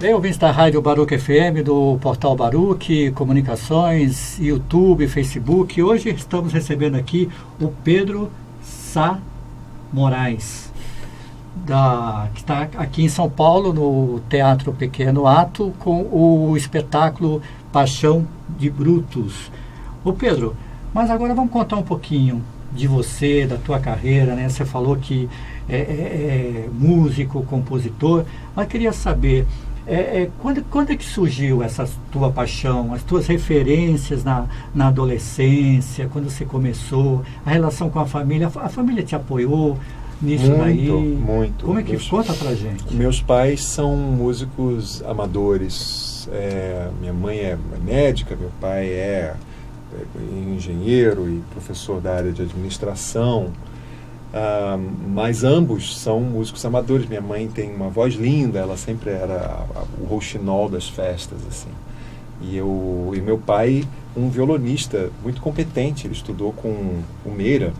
Bem, ouvintes da Rádio Baruch FM, do Portal Baruch, Comunicações, YouTube, Facebook. Hoje estamos recebendo aqui o Pedro Sá Moraes, que está aqui em São Paulo, no Teatro Pequeno Ato, com o espetáculo Paixão de Brutus. Ô Pedro, mas agora vamos contar um pouquinho de você, da tua carreira, né? Você falou que é músico, compositor, mas queria saber, quando é que surgiu essa tua paixão, as tuas referências na adolescência, quando você começou, a relação com a família te apoiou nisso daí? Muito. Como é que conta pra gente? Meus pais são músicos amadores, minha mãe é médica, meu pai é engenheiro e professor da área de administração, mas ambos são músicos amadores. Minha mãe tem uma voz linda, ela sempre era o rouxinol das festas, assim. E meu pai, um violonista muito competente, ele estudou com o Meira,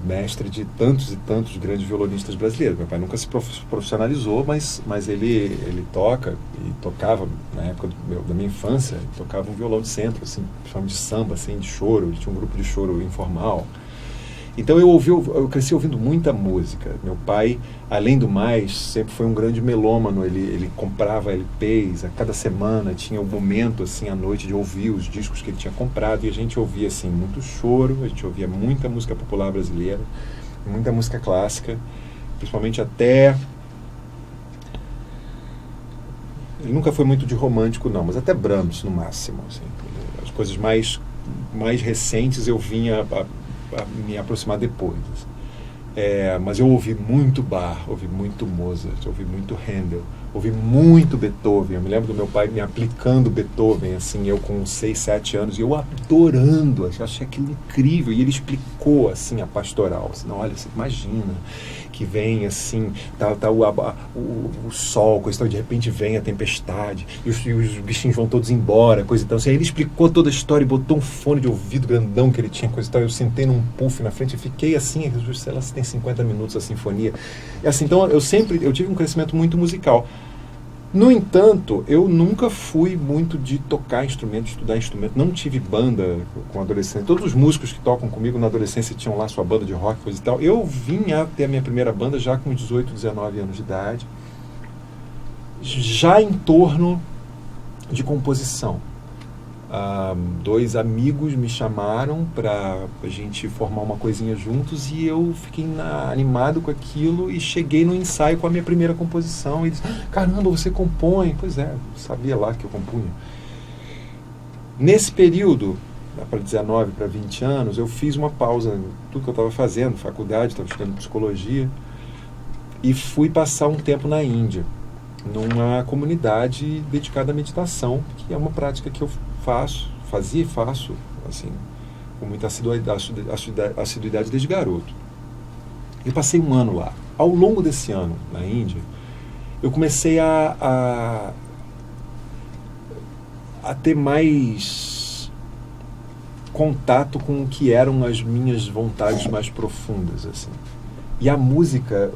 mestre de tantos e tantos grandes violonistas brasileiros. Meu pai nunca se profissionalizou, mas ele toca e tocava, na época da minha infância, ele tocava um violão de centro, assim, de samba, assim, de choro. Ele tinha um grupo de choro informal. Então eu cresci ouvindo muita música. Meu pai, além do mais, sempre foi um grande melômano. Ele comprava LPs, a cada semana tinha um momento, assim, à noite, de ouvir os discos que ele tinha comprado, e a gente ouvia, assim, muito choro, a gente ouvia muita música popular brasileira, muita música clássica, principalmente até... Ele nunca foi muito de romântico, não, mas até Brahms, no máximo, assim. As coisas mais recentes eu vinha a me aproximar depois. Mas eu ouvi muito Bach, ouvi muito Mozart, ouvi muito Handel, ouvi muito Beethoven. Eu me lembro do meu pai me aplicando Beethoven, assim, eu com 6, 7 anos, e eu adorando, achei aquilo incrível. E ele explicou, assim, a pastoral. Assim, não, olha, você imagina que vem, assim, o sol, coisa e tal, de repente vem a tempestade, e os bichinhos vão todos embora, coisa e tal. Assim, aí ele explicou toda a história e botou um fone de ouvido grandão que ele tinha, coisa e tal. Eu sentei num puff na frente e fiquei assim, sei lá, se tem 50 minutos a sinfonia. E assim, então eu tive um crescimento muito musical. No entanto, eu nunca fui muito de tocar instrumento, estudar instrumento. Não tive banda com adolescente. Todos os músicos que tocam comigo na adolescência tinham lá sua banda de rock, coisa e tal. Eu vim a ter a minha primeira banda já com 18, 19 anos de idade, já em torno de composição. 2 amigos me chamaram para a gente formar uma coisinha juntos, e eu fiquei animado com aquilo e cheguei no ensaio com a minha primeira composição e disse: caramba, você compõe? Pois é, eu sabia lá que eu compunha. Nesse período, para 19 para 20 anos, eu fiz uma pausa em tudo que eu estava fazendo, faculdade, estava estudando psicologia, e fui passar um tempo na Índia, numa comunidade dedicada à meditação, que é uma prática que eu fazia e faço, assim, com muita assiduidade desde garoto. Eu passei um ano lá. Ao longo desse ano, na Índia, eu comecei a ter mais contato com o que eram as minhas vontades mais profundas, assim. E a música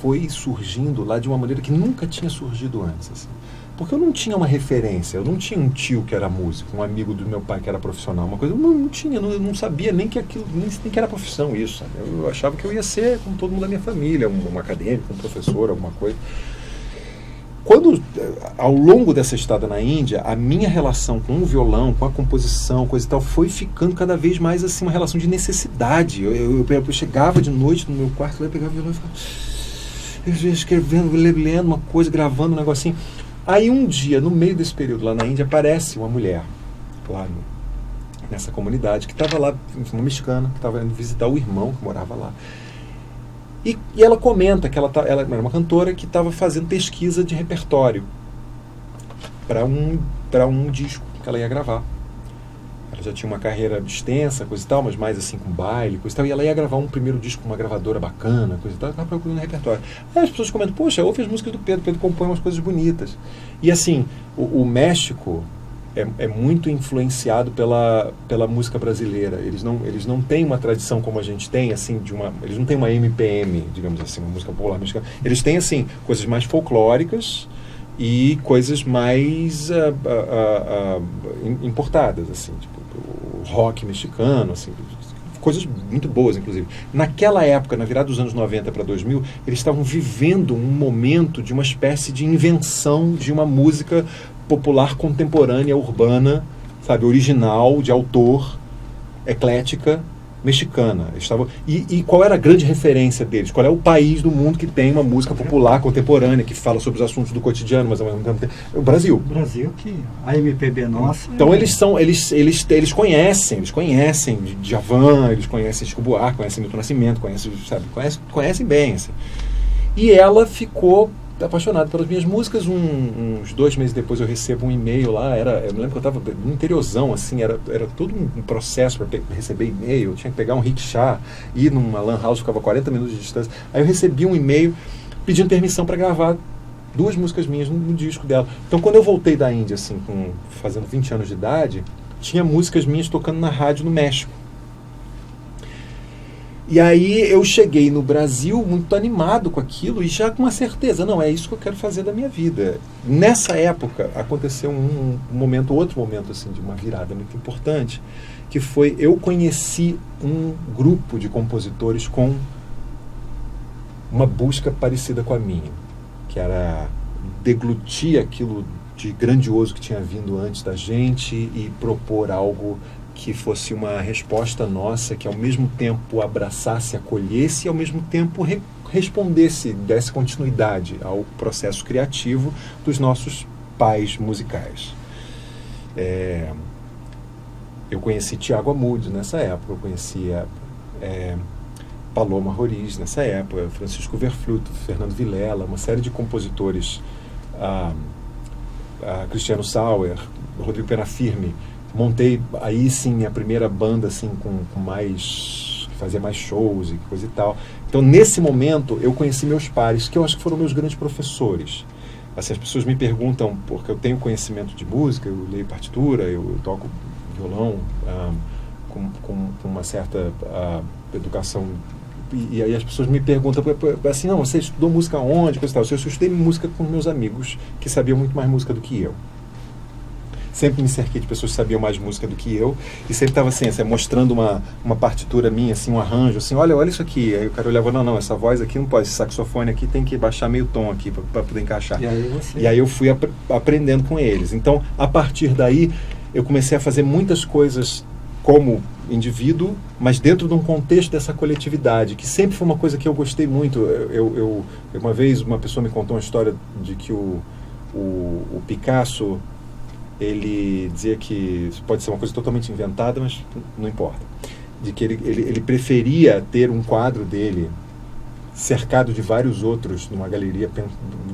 foi surgindo lá de uma maneira que nunca tinha surgido antes, assim. Porque eu não tinha uma referência, eu não tinha um tio que era músico, um amigo do meu pai que era profissional, uma coisa, eu não tinha, eu não sabia nem que aquilo, nem que era profissão isso, sabe? Eu achava que eu ia ser como todo mundo da minha família, um acadêmico, um professor, alguma coisa. Quando, ao longo dessa estada na Índia, a minha relação com o violão, com a composição, coisa e tal, foi ficando cada vez mais assim, uma relação de necessidade. Eu chegava de noite no meu quarto, eu pegava o violão e ficava escrevendo, lendo uma coisa, gravando um negocinho. Aí um dia, no meio desse período lá na Índia, aparece uma mulher lá nessa comunidade, que estava lá, uma mexicana, que estava indo visitar o irmão que morava lá. E ela comenta que ela era uma cantora que estava fazendo pesquisa de repertório para um disco que ela ia gravar. Ela já tinha uma carreira extensa, coisa e tal, mas mais assim com baile, coisa e tal, e ela ia gravar um primeiro disco com uma gravadora bacana, coisa e tal, ela estava procurando repertório. Aí as pessoas comentam: poxa, ouve as músicas do Pedro compõe umas coisas bonitas. E assim, o México é muito influenciado pela música brasileira. Eles não têm uma tradição como a gente tem, assim, eles não têm uma MPM, digamos assim, uma música popular mexicana. Eles têm, assim, coisas mais folclóricas, e coisas mais importadas, assim, tipo o rock mexicano, assim, coisas muito boas, inclusive. Naquela época, na virada dos anos 90 para 2000, eles estavam vivendo um momento de uma espécie de invenção de uma música popular contemporânea, urbana, sabe, original, de autor, eclética, mexicana. E qual era a grande referência deles? Qual é o país do mundo que tem uma música popular contemporânea, que fala sobre os assuntos do cotidiano, mas ao mesmo tempo o Brasil. O Brasil, que a MPB nossa... Então eles conhecem Djavan, eles conhecem Chico Buarque, conhecem Milton Nascimento, conhecem bem. Assim. E ela ficou apaixonado pelas minhas músicas. Uns 2 meses depois eu recebo um e-mail lá, eu me lembro que eu estava no interiorzão, assim, era todo um processo para receber e-mail, eu tinha que pegar um rickshaw, ir numa lan house, ficava 40 minutos de distância. Aí eu recebi um e-mail pedindo permissão para gravar 2 músicas minhas no disco dela. Então quando eu voltei da Índia, assim, fazendo 20 anos de idade, tinha músicas minhas tocando na rádio no México. E aí eu cheguei no Brasil muito animado com aquilo e já com uma certeza, não, é isso que eu quero fazer da minha vida. Nessa época aconteceu outro momento assim, de uma virada muito importante, que foi, eu conheci um grupo de compositores com uma busca parecida com a minha, que era deglutir aquilo de grandioso que tinha vindo antes da gente e propor algo que fosse uma resposta nossa, que ao mesmo tempo abraçasse, acolhesse e ao mesmo tempo respondesse, desse continuidade ao processo criativo dos nossos pais musicais. Eu conheci Tiago Amudio nessa época, eu conhecia Paloma Roriz nessa época, Francisco Verfluto, Fernando Vilela, uma série de compositores, Cristiano Sauer, Rodrigo Penafirme. Montei aí sim minha primeira banda assim com mais, fazia mais shows e coisa e tal. Então nesse momento eu conheci meus pares, que eu acho que foram meus grandes professores. Assim, as pessoas me perguntam, porque eu tenho conhecimento de música, eu leio partitura, eu toco violão com uma certa educação, e aí as pessoas me perguntam assim, não, você estudou música onde, coisa e tal. Eu estudei música com meus amigos que sabiam muito mais música do que eu. Sempre me cerquei de pessoas que sabiam mais música do que eu, e sempre estava assim, mostrando uma partitura minha, assim, um arranjo, assim, olha isso aqui. Aí o cara olhava, não, essa voz aqui não pode, esse saxofone aqui tem que baixar meio tom aqui para poder encaixar. E aí eu fui aprendendo com eles. Então, a partir daí, eu comecei a fazer muitas coisas como indivíduo, mas dentro de um contexto dessa coletividade, que sempre foi uma coisa que eu gostei muito. Uma vez, uma pessoa me contou uma história de que o Picasso, ele dizia que isso pode ser uma coisa totalmente inventada, mas não importa, de que ele preferia ter um quadro dele cercado de vários outros numa galeria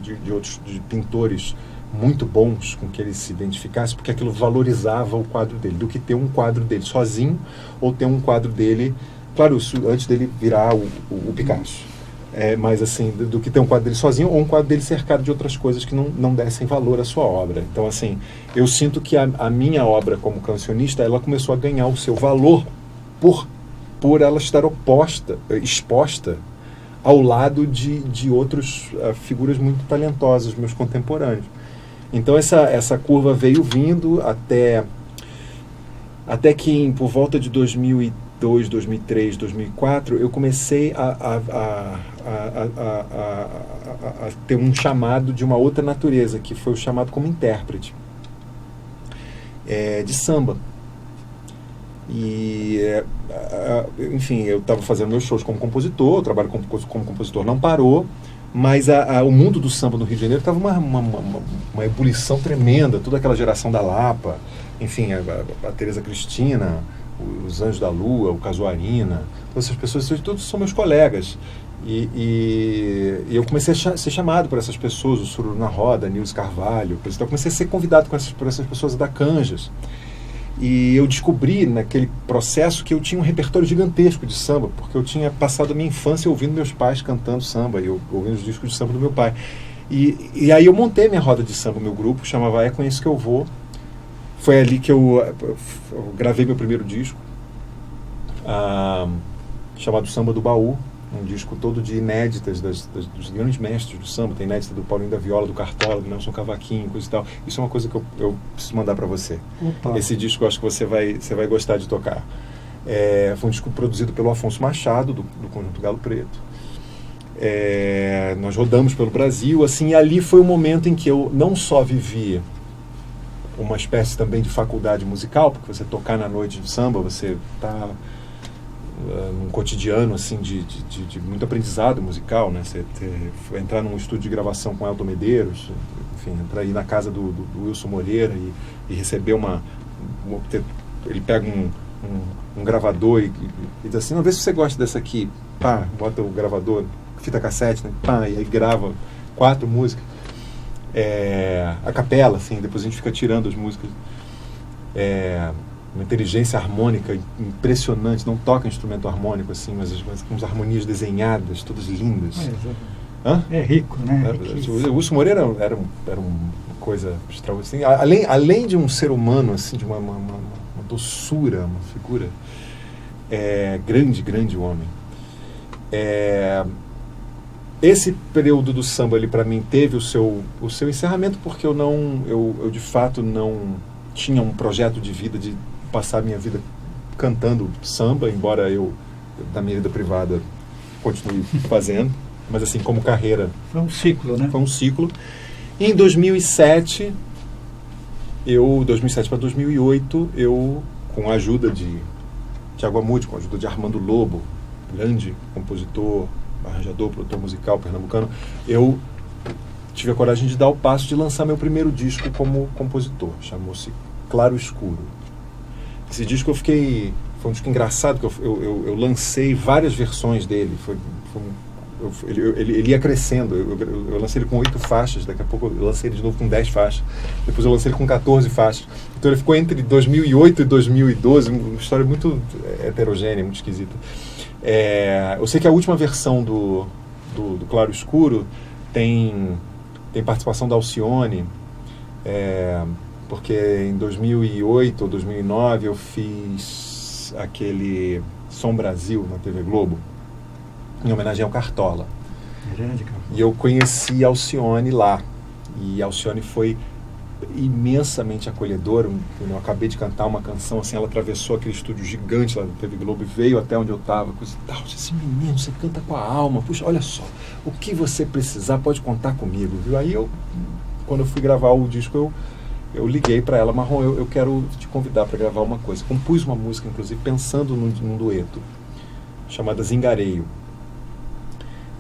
de pintores muito bons com que ele se identificasse, porque aquilo valorizava o quadro dele, do que ter um quadro dele sozinho ou ter um quadro dele, claro, antes dele virar o Picasso. Mas assim, do que ter um quadro dele sozinho ou um quadro dele cercado de outras coisas que não dessem valor à sua obra. Então assim, eu sinto que a minha obra como cancionista, ela começou a ganhar o seu valor por ela estar exposta ao lado de outras figuras muito talentosas, meus contemporâneos. Então essa curva veio vindo até que por volta de 2002, 2003, 2004, eu comecei a ter um chamado de uma outra natureza, que foi o chamado como intérprete de samba. E, enfim, eu estava fazendo meus shows como compositor, o trabalho como compositor não parou, mas o mundo do samba no Rio de Janeiro estava uma ebulição tremenda, toda aquela geração da Lapa, enfim, a Tereza Cristina, os Anjos da Lua, o Casuarina, todas essas pessoas, todos são meus colegas. E eu comecei a ser chamado por essas pessoas, o Sururu na Roda, Nilson Carvalho, então eu comecei a ser convidado por essas pessoas da Canjas. E eu descobri naquele processo que eu tinha um repertório gigantesco de samba, porque eu tinha passado a minha infância ouvindo meus pais cantando samba, e eu ouvindo os discos de samba do meu pai. E aí eu montei minha roda de samba, meu grupo, chamava É Com Isso Que Eu Vou. Foi ali que eu gravei meu primeiro disco, chamado Samba do Baú, um disco todo de inéditas dos grandes mestres do samba. Tem inédita do Paulinho da Viola, do Cartola, do Nelson Cavaquinho, coisa e tal. Isso é uma coisa que eu preciso mandar para você. Opa. Esse disco eu acho que você vai gostar de tocar. Foi um disco produzido pelo Afonso Machado, do Conjunto Galo Preto. Nós rodamos pelo Brasil, assim, e ali foi o momento em que eu não só vivi uma espécie também de faculdade musical, porque você tocar na noite de samba, você está num cotidiano assim de muito aprendizado musical, né? Você entrar num estúdio de gravação com Elton Medeiros, enfim, entrar aí na casa do Wilson Moreira e receber ele pega um gravador e diz assim, não, vê se você gosta dessa aqui, pá, bota o gravador, fita cassete, né? Pá, e aí grava 4 músicas, a capela, assim, depois a gente fica tirando as músicas, uma inteligência harmônica impressionante, não toca instrumento harmônico assim, mas com as harmonias desenhadas, todas lindas. É rico, né? O Wilson Moreira era uma coisa extraordinária, assim, além de um ser humano, assim, de uma doçura, uma figura, grande homem. Esse período do samba ali para mim teve o seu encerramento, porque eu de fato não tinha um projeto de vida de passar a minha vida cantando samba, embora eu, na minha vida privada, continue fazendo, mas assim, como carreira... Foi um ciclo, né? Foi um ciclo. E em 2007 para 2008, eu, com a ajuda de Tiago Amude, com a ajuda de Armando Lobo, grande compositor, arranjador, produtor musical pernambucano, eu tive a coragem de dar o passo de lançar meu primeiro disco como compositor. Chamou-se Claro Escuro. Esse disco foi um disco engraçado, que eu lancei várias versões dele. Ele ia crescendo. Eu lancei ele com 8 faixas, daqui a pouco eu lancei ele de novo com 10 faixas. Depois eu lancei ele com 14 faixas. Então ele ficou entre 2008 e 2012, uma história muito heterogênea, muito esquisita. Eu sei que a última versão do Claro Escuro tem participação da Alcione, porque em 2008 ou 2009 eu fiz aquele Som Brasil na TV Globo, em homenagem ao Cartola. E eu conheci a Alcione lá, e a Alcione foi imensamente acolhedora. Eu acabei de cantar uma canção, assim, ela atravessou aquele estúdio gigante lá da TV Globo e veio até onde eu estava, coisa e tal. Esse menino, você canta com a alma, puxa, olha só, o que você precisar pode contar comigo, viu? Aí quando eu fui gravar o disco, eu liguei para ela, Marrom, eu quero te convidar para gravar uma coisa. Compus uma música, inclusive, pensando num dueto, chamada Zingareio.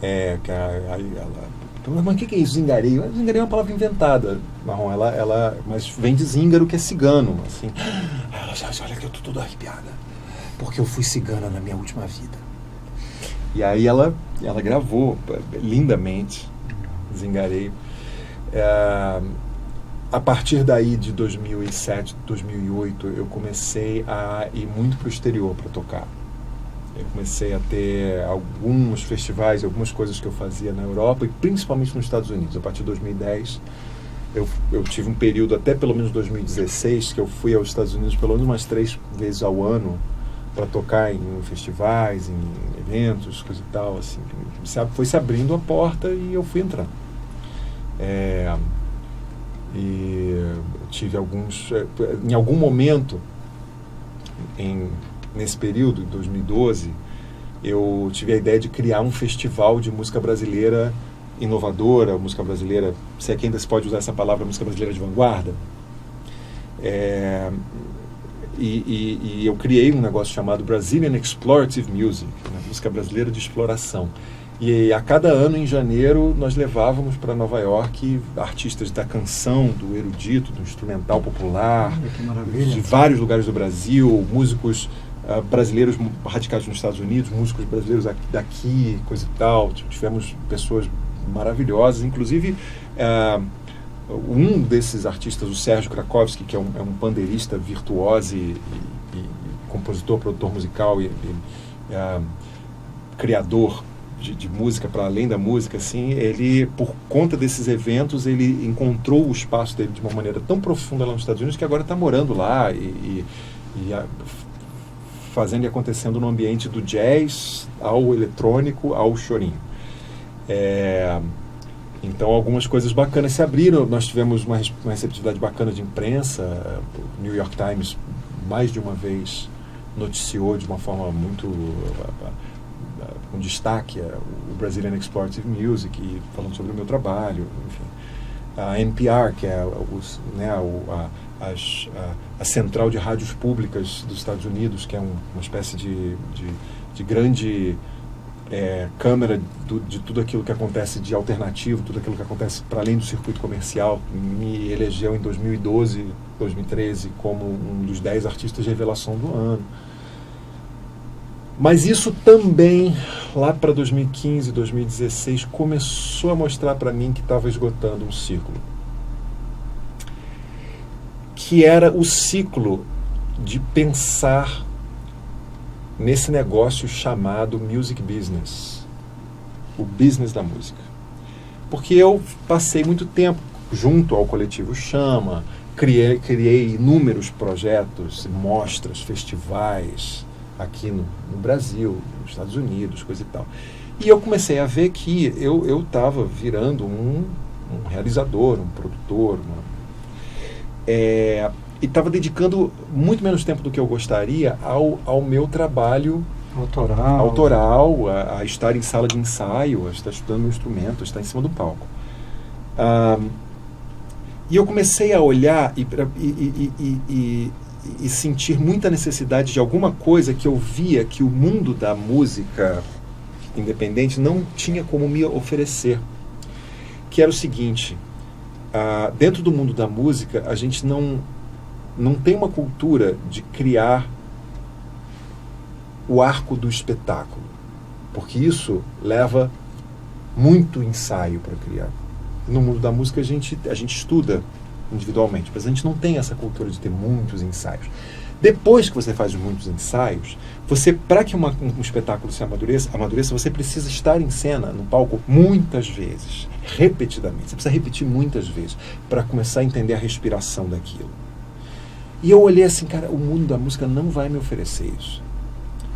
Aí ela... Mas o que é isso, zingareio? Zingareio é uma palavra inventada, Marrom, mas vem de zíngaro, que é cigano, assim. Olha que eu tô toda arrepiada, porque eu fui cigana na minha última vida. E aí ela gravou lindamente Zingareio. A partir daí, de 2007, 2008, eu comecei a ir muito para o exterior para tocar. Eu comecei a ter alguns festivais, algumas coisas que eu fazia na Europa e principalmente nos Estados Unidos. A partir de 2010, eu tive um período, até pelo menos 2016, que eu fui aos Estados Unidos pelo menos umas 3 vezes ao ano para tocar em festivais, em eventos, coisa e tal. Assim, foi se abrindo a porta e eu fui entrando. E tive em algum momento, nesse período, em 2012, eu tive a ideia de criar um festival de música brasileira inovadora, música brasileira, se é que ainda se pode usar essa palavra, música brasileira de vanguarda. E eu criei um negócio chamado Brazilian Explorative Music, né, música brasileira de exploração. E a cada ano, em janeiro, nós levávamos para Nova York artistas da canção, do erudito, do instrumental popular, de vários lugares do Brasil, músicos brasileiros radicados nos Estados Unidos, músicos brasileiros daqui, coisa e tal. Tivemos pessoas maravilhosas, inclusive um desses artistas, o Sérgio Krakowski, que é um pandeirista virtuoso e compositor, produtor musical e criador de música para além da música, assim, ele, por conta desses eventos, ele encontrou o espaço dele de uma maneira tão profunda lá nos Estados Unidos que agora está morando lá e fazendo e acontecendo no ambiente do jazz, ao eletrônico, ao chorinho. Então algumas coisas bacanas se abriram, nós tivemos uma receptividade bacana de imprensa, o New York Times mais de uma vez noticiou de uma forma muito com destaque o Brazilian Explorative Music, falando sobre o meu trabalho, enfim. A NPR, que é a central de rádios públicas dos Estados Unidos, que é uma espécie de grande câmera de tudo aquilo que acontece de alternativo, tudo aquilo que acontece para além do circuito comercial, me elegeu em 2012, 2013 como um dos 10 artistas de revelação do ano. Mas isso também, lá para 2015, 2016, começou a mostrar para mim que estava esgotando um ciclo. Que era o ciclo de pensar nesse negócio chamado music business, o business da música. Porque eu passei muito tempo junto ao Coletivo Chama, criei inúmeros projetos, mostras, festivais, aqui no Brasil, nos Estados Unidos, coisa e tal. E eu comecei a ver que eu estava virando um realizador, um produtor, e estava dedicando muito menos tempo do que eu gostaria ao meu trabalho autoral, a estar em sala de ensaio, a estar estudando meu instrumento, a estar em cima do palco. E eu comecei a olhar e sentir muita necessidade de alguma coisa que eu via que o mundo da música independente não tinha como me oferecer. Que era o seguinte, dentro do mundo da música, a gente não tem uma cultura de criar o arco do espetáculo, porque isso leva muito ensaio para criar. No mundo da música a gente estuda individualmente, mas a gente não tem essa cultura de ter muitos ensaios. Depois que você faz muitos ensaios, para que um espetáculo se amadureça, você precisa estar em cena, no palco, muitas vezes, repetidamente. Você precisa repetir muitas vezes para começar a entender a respiração daquilo. E eu olhei assim, cara, o mundo da música não vai me oferecer isso.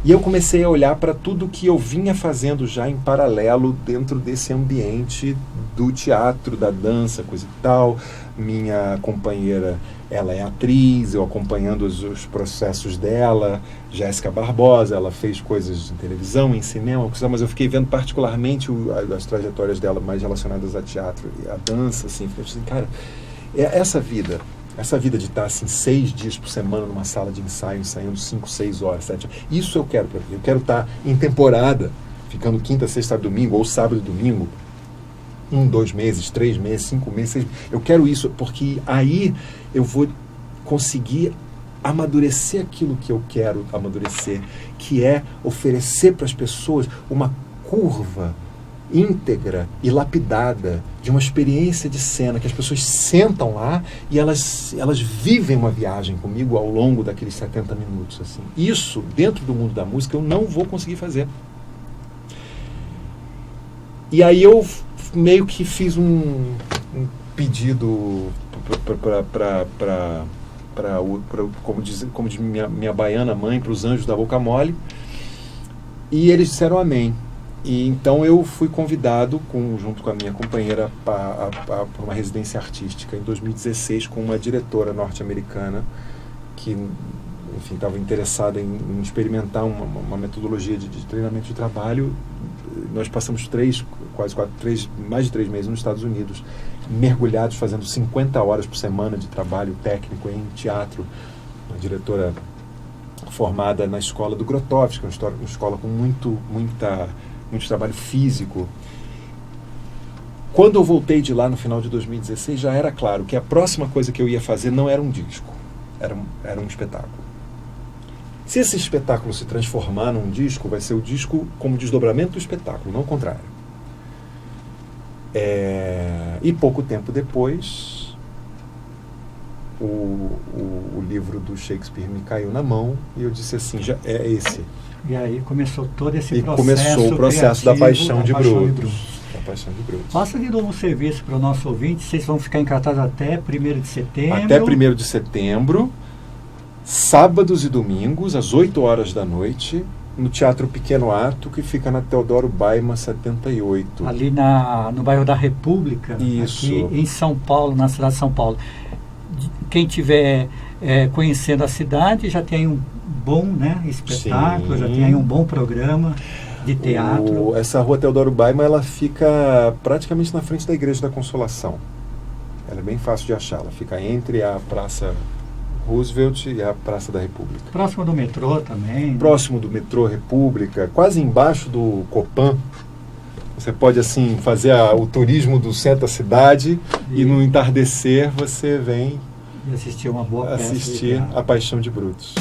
E eu comecei a olhar para tudo que eu vinha fazendo já em paralelo dentro desse ambiente do teatro, da dança, coisa e tal. Minha companheira, ela é atriz, eu acompanhando os processos dela. Jéssica Barbosa, ela fez coisas em televisão, em cinema, mas eu fiquei vendo particularmente as trajetórias dela mais relacionadas a teatro e a dança, assim. Fiquei assim, cara, essa vida de estar assim 6 dias por semana numa sala de ensaio, ensaiando 5, 6 horas, 7 horas, isso eu quero para mim. Eu quero estar em temporada, ficando quinta, sexta, domingo, ou sábado e domingo, 1, 2 meses, 3 meses, 5 meses, 6 meses. Eu quero isso, porque aí eu vou conseguir amadurecer aquilo que eu quero amadurecer, que é oferecer para as pessoas uma curva íntegra e lapidada de uma experiência de cena, que as pessoas sentam lá e elas vivem uma viagem comigo ao longo daqueles 70 minutos. Assim. Isso, dentro do mundo da música, eu não vou conseguir fazer. E aí eu meio que fiz um pedido como diz minha baiana mãe, para os anjos da boca mole, e eles disseram amém. E então eu fui convidado, junto com a minha companheira, para uma residência artística em 2016 com uma diretora norte-americana que, enfim, estava interessada em experimentar uma metodologia de treinamento de trabalho. Nós passamos mais de 3 meses nos Estados Unidos, mergulhados, fazendo 50 horas por semana de trabalho técnico em teatro. Uma diretora formada na escola do Grotowski, uma escola com muito trabalho físico. Quando eu voltei de lá no final de 2016, já era claro que a próxima coisa que eu ia fazer não era um disco, era um espetáculo. Se esse espetáculo se transformar num disco, vai ser o disco como desdobramento do espetáculo, não o contrário. E pouco tempo depois, o livro do Shakespeare me caiu na mão e eu disse assim, já é esse. E aí começou todo esse processo. E começou o processo da Paixão de Brutus. Da Paixão de Brutus. Passa de novo um serviço para o nosso ouvinte. Vocês vão ficar em cartaz até 1º de setembro. Até 1º de setembro. sábados e domingos, às 8 horas da noite, no Teatro Pequeno Ato, que fica na Teodoro Baima 78. Ali no bairro da República, Isso. aqui em São Paulo, na cidade de São Paulo. Quem estiver conhecendo a cidade já tem um bom, né, espetáculo, Sim. já tem aí um bom programa de teatro. Essa rua Teodoro Baima, ela fica praticamente na frente da Igreja da Consolação. Ela é bem fácil de achar. Ela fica entre a Praça Roosevelt e a Praça da República. Próximo do metrô também. Próximo do metrô República, quase embaixo do Copan. Você pode assim fazer o turismo do centro da cidade e no entardecer você vem E assistir uma boa peça de assistir teatro. A Paixão de Brutus.